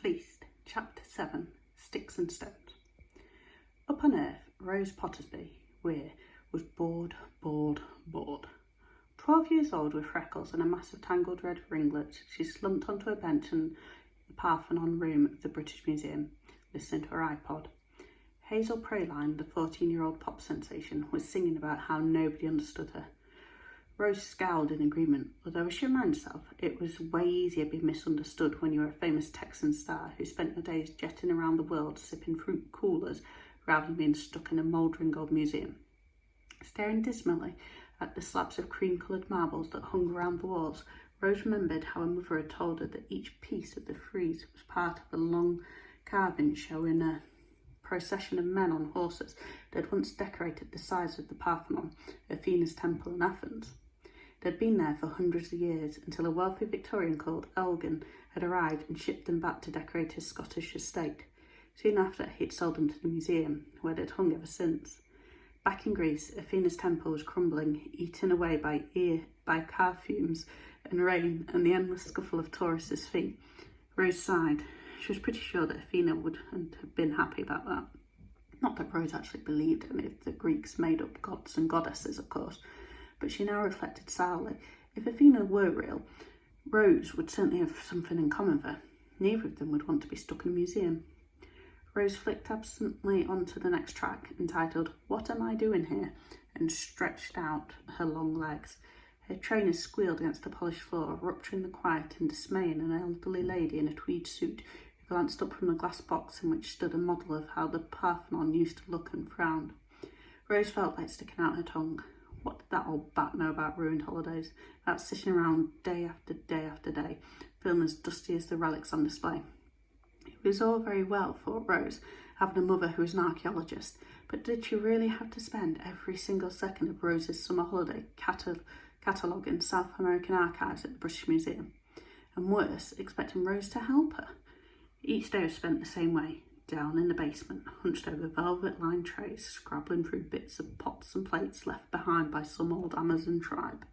Fleeced Chapter 7, Sticks and Stones. Up on earth, Rose Pottersby Weir was bored. 12 years old with freckles and a mass of tangled red ringlets, she slumped onto a bench in the Parthenon room of the British Museum, listening to her iPod. Hazel Praline, the 14-year-old pop sensation, was singing about how nobody understood her. Rose scowled in agreement, although she reminded herself it was way easier to be misunderstood when you were a famous Texan star who spent your days jetting around the world sipping fruit coolers rather than being stuck in a mouldering old museum. Staring dismally at the slabs of cream-coloured marbles that hung around the walls, Rose remembered how her mother had told her that each piece of the frieze was part of a long carving showing a procession of men on horses that had once decorated the sides of the Parthenon, Athena's temple in Athens. They had been there for hundreds of years until a wealthy Victorian called Elgin had arrived and shipped them back to decorate his Scottish estate. Soon after, he'd sold them to the museum, where they'd hung ever since. Back in Greece, Athena's temple was crumbling, eaten away by car fumes and rain and the endless scuffle of tourists' feet. Rose sighed. She was pretty sure that Athena wouldn't have been happy about that. Not that Rose actually believed in it, the Greeks made up gods and goddesses, of course, but she now reflected sourly. If Athena were real, Rose would certainly have something in common with her. Neither of them would want to be stuck in a museum. Rose flicked absently onto the next track, entitled "What Am I Doing Here?" and stretched out her long legs. Her trainers squealed against the polished floor, rupturing the quiet and dismaying an elderly lady in a tweed suit who glanced up from the glass box in which stood a model of how the Parthenon used to look and frowned. Rose felt like sticking out her tongue. What did that old bat know about ruined holidays, about sitting around day after day after day, feeling as dusty as the relics on display? It was all very well, thought Rose, having a mother who was an archaeologist, but did she really have to spend every single second of Rose's summer holiday cataloguing South American archives at the British Museum? And worse, expecting Rose to help her? Each day was spent the same way, down in the basement, hunched over velvet-lined trays, scrabbling through bits of pots and plates left behind by some old Amazon tribe.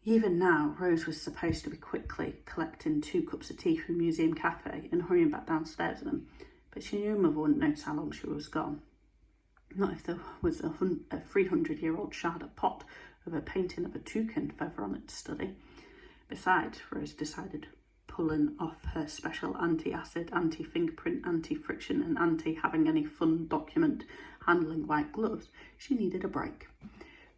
Even now, Rose was supposed to be quickly collecting 2 cups of tea from the museum cafe and hurrying back downstairs with them, but she knew her mother wouldn't notice how long she was gone. Not if there was a 300-year-old shard of pot with a painting of a toucan feather on it to study. Besides, Rose decided, pulling off her special anti-acid, anti-fingerprint, anti-friction and anti-having-any-fun document handling white gloves, she needed a break.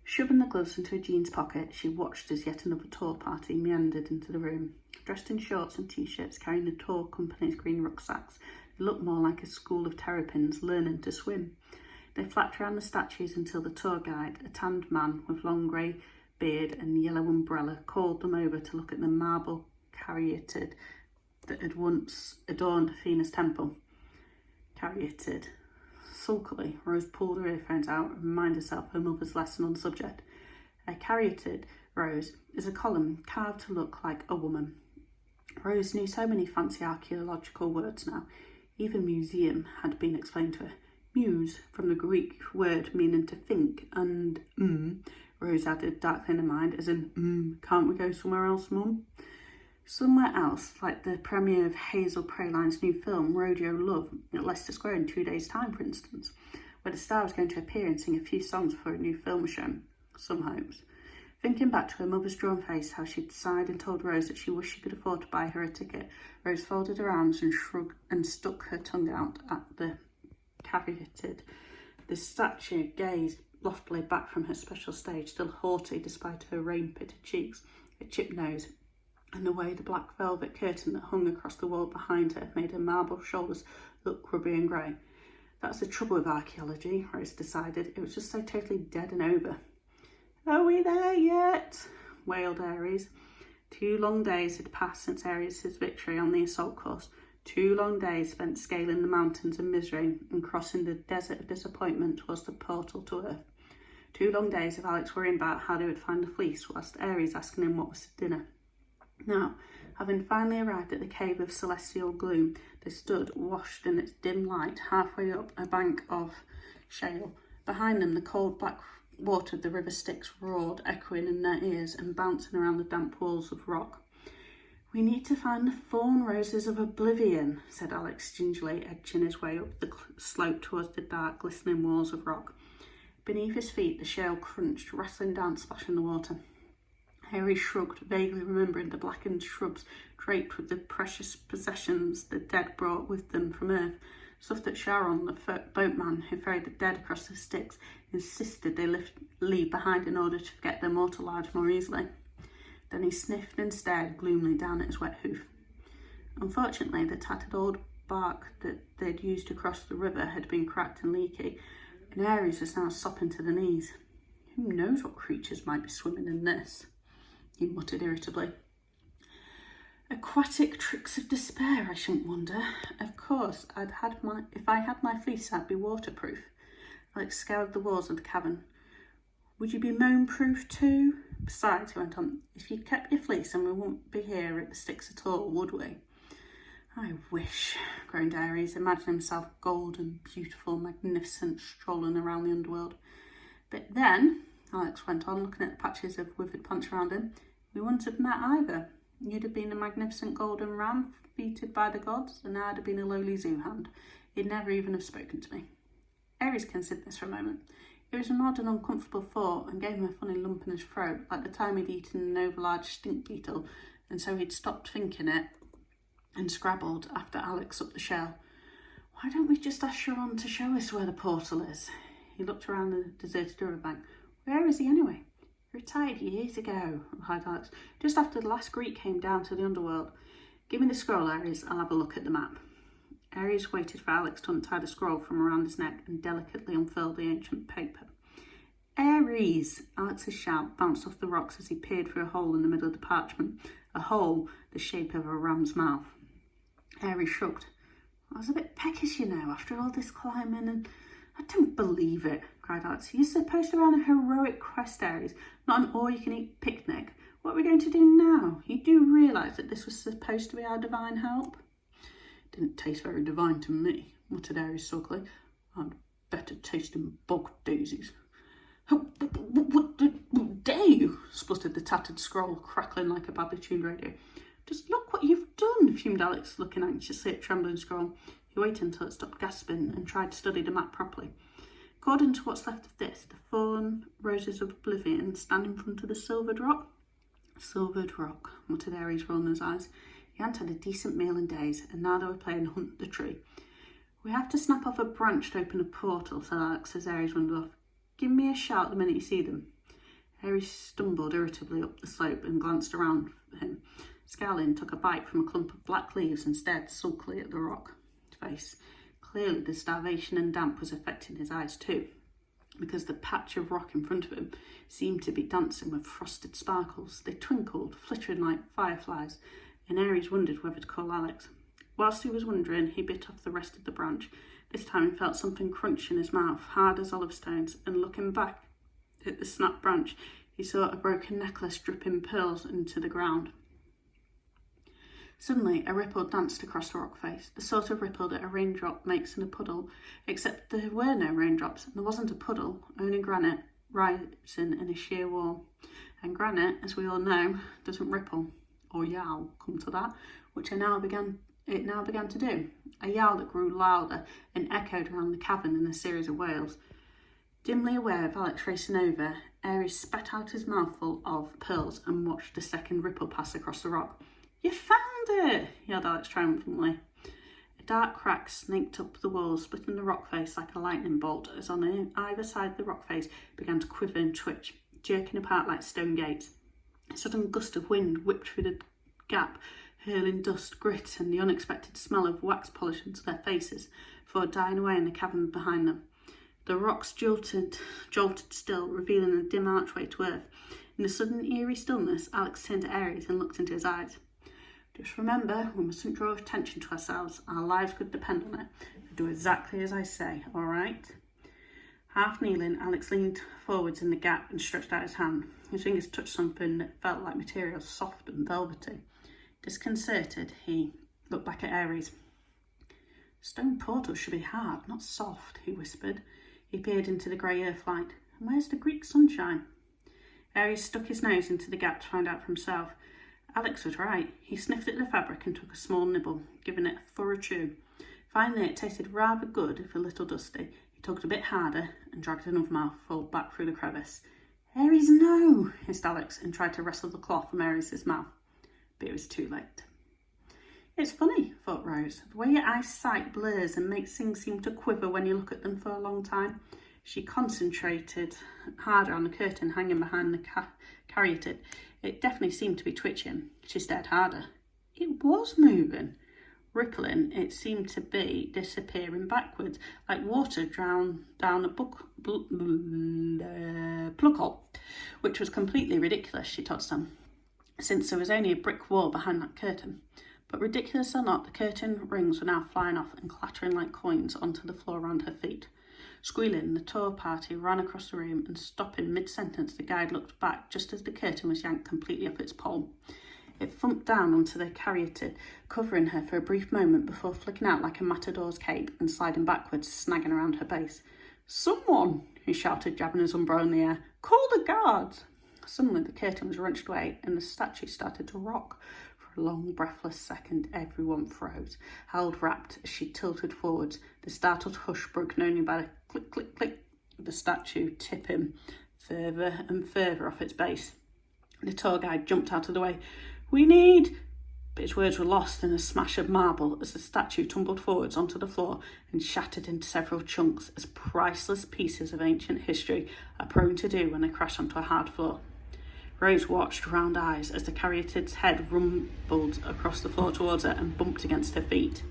Shoving the gloves into her jeans pocket, she watched as yet another tour party meandered into the room. Dressed in shorts and t-shirts, carrying the tour company's green rucksacks, they looked more like a school of terrapins learning to swim. They flapped around the statues until the tour guide, a tanned man with long grey beard and yellow umbrella, called them over to look at the marble caryatid that had once adorned Athena's temple. Caryatid. Sulkily, Rose pulled her earphones out and reminded herself of her mother's lesson on the subject. A caryatid, Rose, is a column carved to look like a woman. Rose knew so many fancy archaeological words now. Even museum had been explained to her. Muse, from the Greek word meaning to think, and Rose added darkly in her mind, as in, can't we go somewhere else, Mum? Somewhere else, like the premiere of Hazel Praline's new film, Rodeo Love, at Leicester Square in 2 days' time, for instance, where the star was going to appear and sing a few songs before a new film was shown. Some hopes. Thinking back to her mother's drawn face, how she'd sighed and told Rose that she wished she could afford to buy her a ticket, Rose folded her arms and shrugged and stuck her tongue out at the caryatid. The statue gazed loftily back from her special stage, still haughty despite her rain-pitted cheeks, her chipped nose, and the way the black velvet curtain that hung across the wall behind her made her marble shoulders look grubby and grey. That's the trouble with archaeology, Rose decided. It was just so totally dead and over. "Are we there yet?" wailed Ares. 2 long days had passed since Ares' victory on the assault course. 2 long days spent scaling the mountains of misery and crossing the desert of disappointment towards the portal to Earth. 2 long days of Alex worrying about how they would find the fleece, whilst Ares asking him what was for dinner. Now, having finally arrived at the cave of celestial gloom, they stood, washed in its dim light, halfway up a bank of shale. Behind them, the cold black water of the river Styx roared, echoing in their ears and bouncing around the damp walls of rock. "We need to find the thorn roses of oblivion," said Alex gingerly, edging his way up the slope towards the dark, glistening walls of rock. Beneath his feet, the shale crunched, rattling down, splashing the water. Harry shrugged, vaguely remembering the blackened shrubs draped with the precious possessions the dead brought with them from Earth, stuff that Sharon, the boatman who ferried the dead across the Styx, insisted they leave behind in order to forget their mortal lives more easily. Then he sniffed and stared gloomily down at his wet hoof. Unfortunately, the tattered old bark that they'd used to cross the river had been cracked and leaky, and Ares was now sopping to the knees. "Who knows what creatures might be swimming in this?" he muttered irritably. "Aquatic tricks of despair, I shouldn't wonder. Of course, if I had my fleece, I'd be waterproof." Alex scoured the walls of the cavern. "Would you be moan-proof too? Besides," he went on, "if you'd kept your fleece, then we wouldn't be here at the Styx at all, would we?" "I wish," groaned Ares, imagining himself golden, beautiful, magnificent, strolling around the underworld. "But then," Alex went on, looking at the patches of withered plants around him, "we wouldn't have met either. You'd have been a magnificent golden ram, feted by the gods, and I'd have been a lowly zoo hand. You'd never even have spoken to me." Ares considered this for a moment. It was an odd and uncomfortable thought, and gave him a funny lump in his throat, like the time he'd eaten an overlarge stink beetle, and so he'd stopped thinking it and scrabbled after Alex up the shell. "Why don't we just ask Sharon to show us where the portal is?" He looked around the deserted riverbank. "Where is he anyway?" "He retired years ago," replied Alex, "just after the last Greek came down to the underworld. Give me the scroll, Ares, I'll have a look at the map." Ares waited for Alex to untie the scroll from around his neck and delicately unfurl the ancient paper. "Ares!" Alex's shout bounced off the rocks as he peered through a hole in the middle of the parchment, a hole the shape of a ram's mouth. Ares shrugged. "I was a bit peckish, you know, after all this climbing, and—" "I don't believe it," cried Alex. "You're supposed to be on a heroic quest, Ares, not an all-you-can-eat picnic. What are we going to do now? You do realise that this was supposed to be our divine help?" "Didn't taste very divine to me," muttered Ares sulkily. "I'd better taste in bog daisies." What dare you?" spluttered the tattered scroll, crackling like a badly tuned radio. "Just look what you've done," fumed Alex, looking anxiously at trembling scroll. He waited until it stopped gasping and tried to study the map properly. "According to what's left of this, the thorn roses of oblivion stand in front of the silvered rock." "Silvered rock," muttered Ares, rolling his eyes. He hadn't had a decent meal in days, and now they were playing Hunt the Tree. "We have to snap off a branch to open a portal," said Alex as Ares wandered off. "Give me a shout the minute you see them." Ares stumbled irritably up the slope and glanced around him. Scowling, took a bite from a clump of black leaves and stared sulkily at the rock face. Clearly the starvation and damp was affecting his eyes too, because the patch of rock in front of him seemed to be dancing with frosted sparkles. They twinkled, flittering like fireflies, and Ares wondered whether to call Alex. Whilst he was wondering, he bit off the rest of the branch. This time he felt something crunch in his mouth, hard as olive stones, and looking back at the snapped branch, he saw a broken necklace dripping pearls into the ground. Suddenly, a ripple danced across the rock face, the sort of ripple that a raindrop makes in a puddle, except there were no raindrops, and there wasn't a puddle, only granite rising in a sheer wall. And granite, as we all know, doesn't ripple, or yowl, come to that, which it now began to do, a yowl that grew louder and echoed around the cavern in a series of wails. Dimly aware of Alex racing over, Ares spat out his mouthful of pearls and watched a second ripple pass across the rock. "You found it!" yelled Alex triumphantly. A dark crack snaked up the wall, splitting the rock face like a lightning bolt, as on either side the rock face began to quiver and twitch, jerking apart like stone gates. A sudden gust of wind whipped through the gap, hurling dust, grit, and the unexpected smell of wax polish into their faces, before dying away in the cavern behind them. The rocks jolted still, revealing a dim archway to earth. In the sudden eerie stillness, Alex turned to Ares and looked into his eyes. "Just remember, we mustn't draw attention to ourselves. Our lives could depend on it. Do exactly as I say, all right?" Half kneeling, Alex leaned forwards in the gap and stretched out his hand. His fingers touched something that felt like material, soft and velvety. Disconcerted, he looked back at Ares. "Stone portals should be hard, not soft," he whispered. He peered into the grey earth light. "And where's the Greek sunshine?" Ares stuck his nose into the gap to find out for himself. Alex was right. He sniffed at the fabric and took a small nibble, giving it a thorough chew. Finally, it tasted rather good, if a little dusty. He tugged a bit harder and dragged another mouthful back through the crevice. "Aries, no!" hissed Alex and tried to wrestle the cloth from Aries' mouth. But it was too late. It's funny, thought Rose, the way your eyesight blurs and makes things seem to quiver when you look at them for a long time. She concentrated harder on the curtain hanging behind the caryatid. It definitely seemed to be twitching. She stared harder. It was moving. Rippling, it seemed to be disappearing backwards, like water drowned down a plug hole, which was completely ridiculous, she told Sam, since there was only a brick wall behind that curtain. But ridiculous or not, the curtain rings were now flying off and clattering like coins onto the floor around her feet. Squealing, the tour party ran across the room and, stopping mid-sentence, the guide looked back just as the curtain was yanked completely off its pole. It thumped down onto the caryatid, covering her for a brief moment before flicking out like a matador's cape and sliding backwards, snagging around her base. "Someone!" he shouted, jabbing his umbrella in the air. "Call the guards!" Suddenly the curtain was wrenched away and the statue started to rock. For a long, breathless second, everyone froze, held rapt as she tilted forwards. The startled hush broken only by the click, click, click of the statue tipping further and further off its base. The tour guide jumped out of the way. "We need..." But his words were lost in a smash of marble as the statue tumbled forwards onto the floor and shattered into several chunks, as priceless pieces of ancient history are prone to do when they crash onto a hard floor. Rose watched, round eyes, as the caryatid's head rumbled across the floor towards her and bumped against her feet.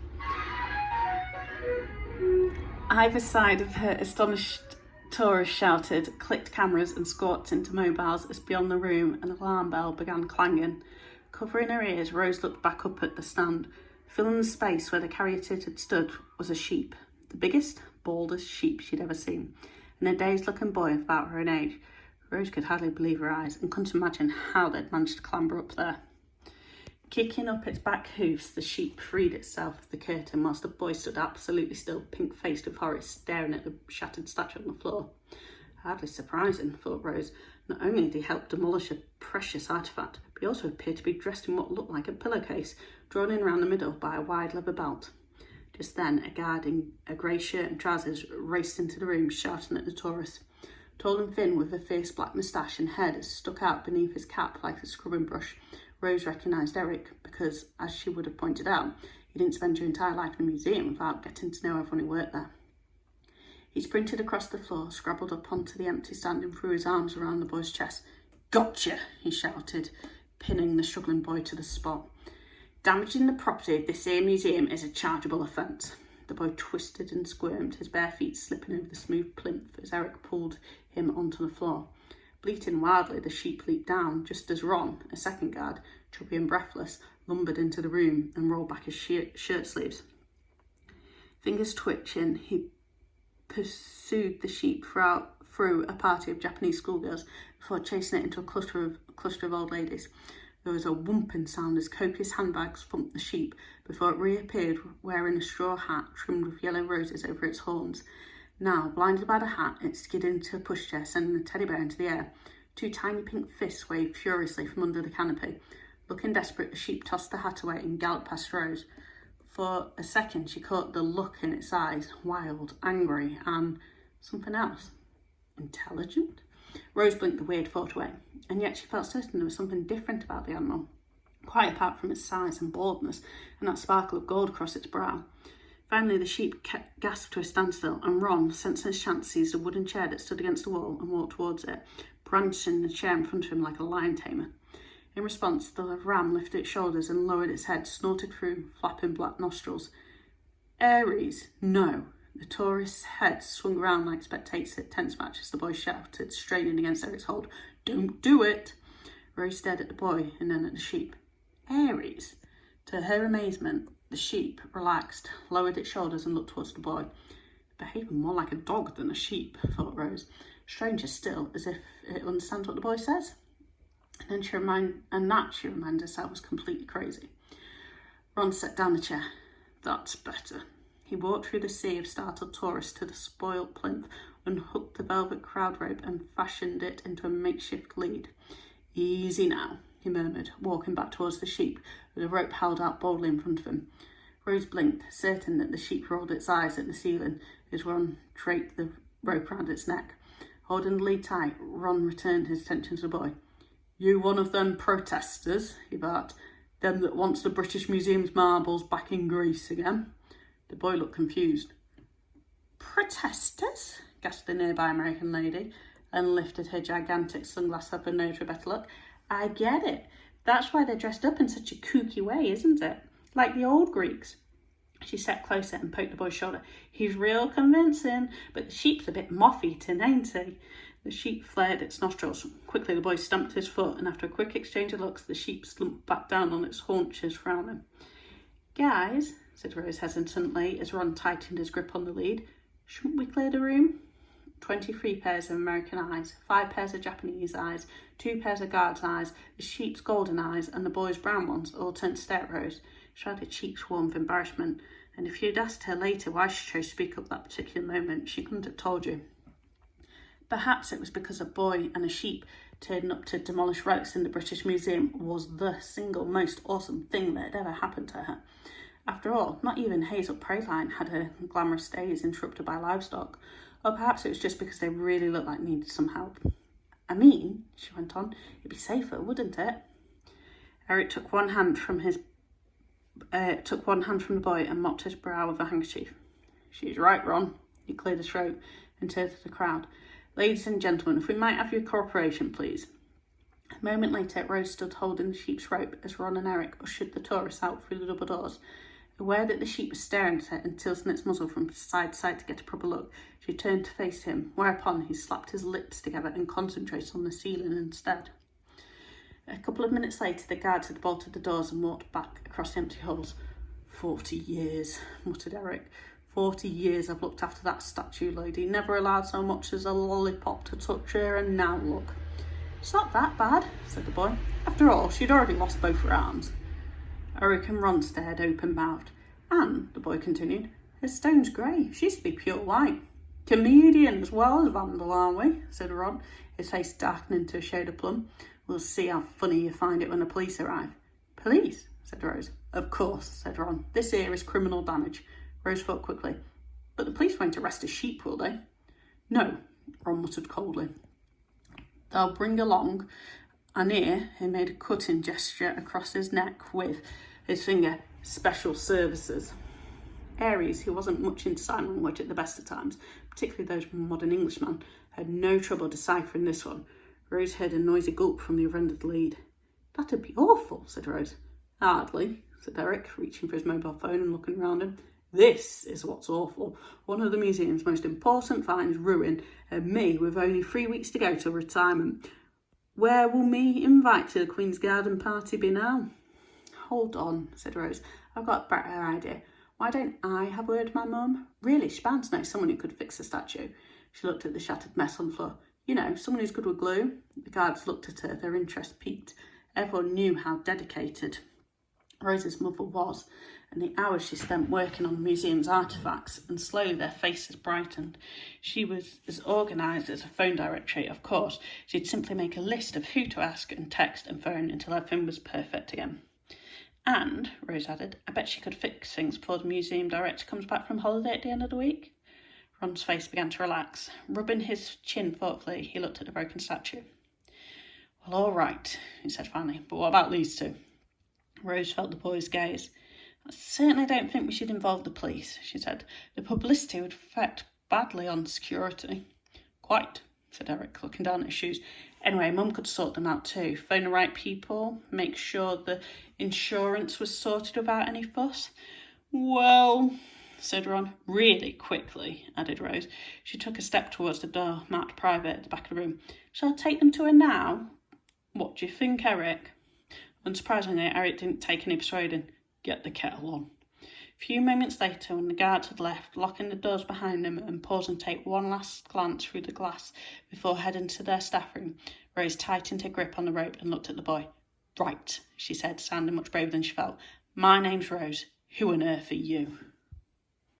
Either side of her, astonished tourists shouted, clicked cameras and squawked into mobiles as beyond the room an alarm bell began clanging. Covering her ears, Rose looked back up at the stand. Filling the space where the caryatid had stood was a sheep, the biggest, baldest sheep she'd ever seen, and a dazed-looking boy of about her own age. Rose could hardly believe her eyes and couldn't imagine how they'd managed to clamber up there. Kicking up its back hoofs, the sheep freed itself of the curtain whilst the boy stood absolutely still, pink-faced with horror, staring at the shattered statue on the floor. Hardly surprising, thought Rose. Not only had he helped demolish a precious artefact, but he also appeared to be dressed in what looked like a pillowcase, drawn in around the middle by a wide leather belt. Just then, a guard in a grey shirt and trousers raced into the room, shouting at the tourists. Tall and thin, with a fierce black moustache and hair that stuck out beneath his cap like a scrubbing brush, Rose recognised Eric because, as she would have pointed out, he didn't spend her entire life in a museum without getting to know everyone who worked there. He sprinted across the floor, scrabbled up onto the empty stand and threw his arms around the boy's chest. "Gotcha!" he shouted, pinning the struggling boy to the spot. "Damaging the property of this here museum is a chargeable offence." The boy twisted and squirmed, his bare feet slipping over the smooth plinth as Eric pulled him onto the floor. Bleating wildly, the sheep leaped down, just as Ron, a second guard, chubby and breathless, lumbered into the room and rolled back his shirt sleeves. Fingers twitching, he pursued the sheep through a party of Japanese schoolgirls before chasing it into a cluster of old ladies. There was a whumping sound as copious handbags thumped the sheep before it reappeared wearing a straw hat trimmed with yellow roses over its horns. Now, blinded by the hat, it skidded into a pushchair, sending the teddy bear into the air. Two tiny pink fists waved furiously from under the canopy. Looking desperate, the sheep tossed the hat away and galloped past Rose. For a second, she caught the look in its eyes, wild, angry, and something else. Intelligent? Rose blinked the weird thought away, and yet she felt certain there was something different about the animal, quite apart from its size and baldness and that sparkle of gold across its brow. Finally, the sheep gasped to a standstill, and Ron, sensing his chance, seized a wooden chair that stood against the wall and walked towards it, branching the chair in front of him like a lion tamer. In response, the ram lifted its shoulders and lowered its head, snorted through flapping black nostrils. "Aries, no." The tourist's head swung around like spectators at tennis match as the boy shouted, straining against Eric's hold. "Don't do it!" Rose stared at the boy and then at the sheep. "Aries?" To her amazement, the sheep relaxed, lowered its shoulders and looked towards the boy. Behaving more like a dog than a sheep, thought Rose. Stranger still, as if it understands what the boy says. And she reminded herself was completely crazy. Ron set down the chair. "That's better." He walked through the sea of startled tourists to the spoilt plinth, unhooked the velvet crowd rope and fashioned it into a makeshift lead. "Easy now." he murmured, walking back towards the sheep with a rope held out boldly in front of him. Rose blinked, certain that the sheep rolled its eyes at the ceiling as Ron draped the rope round its neck. Holding the lead tight, Ron returned his attention to the boy. "You one of them protesters?" he barked. "Them that wants the British Museum's marbles back in Greece again?" The boy looked confused. "Protesters?" gasped the nearby American lady, and lifted her gigantic sunglasses up her nose for a better look. "I get it. That's why they're dressed up in such a kooky way, isn't it? Like the old Greeks." She sat closer and poked the boy's shoulder. "He's real convincing, but the sheep's a bit moth-eaten, ain't he?" The sheep flared its nostrils. Quickly the boy stamped his foot, and after a quick exchange of looks, the sheep slumped back down on its haunches, frowning. "Guys," said Rose hesitantly as Ron tightened his grip on the lead, "shouldn't we clear the room?" 23 pairs of American eyes, 5 pairs of Japanese eyes, 2 pairs of guards' eyes, the sheep's golden eyes, and the boy's brown ones all turned to stare at Rose. She had her cheeks warm with embarrassment, and if you'd asked her later why she chose to speak up that particular moment, she couldn't have told you. Perhaps it was because a boy and a sheep turning up to demolish relics in the British Museum was the single most awesome thing that had ever happened to her. After all, not even Hazel Praline had her glamorous days interrupted by livestock. Or perhaps it was just because they really looked like needed some help. "I mean," she went on, "it'd be safer, wouldn't it?" Eric took one hand from the boy and mopped his brow with a handkerchief. "She's right, Ron." He cleared his throat and turned to the crowd. "Ladies and gentlemen, if we might have your cooperation, please." A moment later, Rose stood holding the sheep's rope as Ron and Eric ushered the tourists out through the double doors. Aware that the sheep was staring at her and tilting its muzzle from side to side to get a proper look, she turned to face him, whereupon he slapped his lips together and concentrated on the ceiling instead. A couple of minutes later, the guards had bolted the doors and walked back across the empty halls. 40 years, muttered Eric. 40 years I've looked after that statue lady, never allowed so much as a lollipop to touch her, and now look. "It's not that bad," said the boy. "After all, she'd already lost both her arms." Eric and Ron stared open-mouthed. "And," the boy continued, "her stone's grey. She used to be pure white." "Comedian as well as vandal, aren't we?" said Ron, his face darkening to a shade of plum. "We'll see how funny you find it when the police arrive." "Police?" said Rose. "Of course," said Ron. "This here is criminal damage." Rose thought quickly. "But the police won't arrest a sheep, will they?" "No," Ron muttered coldly. "They'll bring along," and here he made a cutting gesture across his neck with his finger, "special services." Aries, who wasn't much into sign language at the best of times, particularly those from modern Englishmen, had no trouble deciphering this one. Rose heard a noisy gulp from the other end of the lead. "That'd be awful," said Rose. "Hardly," said Eric, reaching for his mobile phone and looking around him. "This is what's awful. One of the museum's most important finds ruined, and me with only 3 weeks to go till retirement. Where will me invite to the Queen's Garden party be now?" "Hold on," said Rose. "I've got a better idea. Why don't I have a word with my mum? Really, she's bound to know someone who could fix the statue." She looked at the shattered mess on the floor. "You know, someone who's good with glue." The guards looked at her, their interest piqued. Everyone knew how dedicated Rose's mother was, and the hours she spent working on the museum's artefacts, and slowly their faces brightened. She was as organised as a phone directory, of course. She'd simply make a list of who to ask and text and phone until everything was perfect again. "And," Rose added, "I bet she could fix things before the museum director comes back from holiday at the end of the week." Ron's face began to relax. Rubbing his chin thoughtfully, he looked at the broken statue. "Well, all right," he said finally, "but what about these two?" Rose felt the boy's gaze. "I certainly don't think we should involve the police," she said. "The publicity would affect badly on security." "Quite," said Eric, looking down at his shoes. "Anyway, Mum could sort them out too. Phone the right people, make sure the insurance was sorted without any fuss." "Well," said Ron. "Really quickly," added Rose. She took a step towards the door marked private at the back of the room. "Shall I take them to her now?" "What do you think, Eric?" Unsurprisingly, Eric didn't take any persuading. "Get the kettle on." A few moments later, when the guards had left, locking the doors behind them and pausing to take one last glance through the glass before heading to their staff room, Rose tightened her grip on the rope and looked at the boy. "Right," she said, sounding much braver than she felt. "My name's Rose. Who on earth are you?"